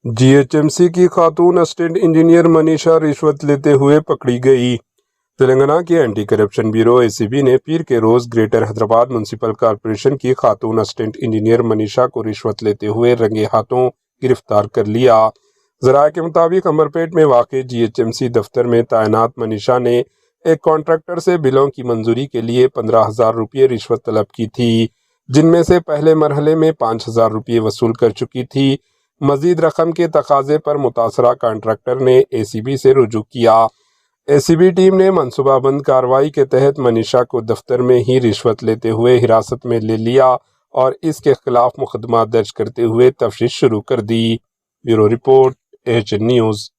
G H M C کی خاتون assistant engineer Manisha رشوت لیتے ہوئے پکڑی گئی۔ تلنگانہ کے اینٹی کرپشن بیورو ACB نے پیر کے روز گریٹر حیدرآباد میونسپل کارپوریشن کی خاتون اسسٹنٹ انجینئر منیشا کو رشوت لیتے ہوئے رنگے ہاتھوں گرفتار کر لیا۔ ذرائع کے مطابق امبرپیٹ میں واقع جی ایچ ایم سی دفتر میں تعینات منیشا نے ایک کانٹریکٹر سے بلوں کی منظوری کے لیے 15,000 روپے رشوت طلب کی تھی، جن میں سے پہلے مرحلے میں 5,000 روپے وصول کر چکی تھی۔ مزید رقم کے تقاضے پر متاثرہ کانٹریکٹر نے ACB سے رجوع کیا۔ ACB ٹیم نے منصوبہ بند کارروائی کے تحت منیشا کو دفتر میں ہی رشوت لیتے ہوئے حراست میں لے لیا اور اس کے خلاف مقدمہ درج کرتے ہوئے تفتیش شروع کر دی۔ Bureau report AHN news.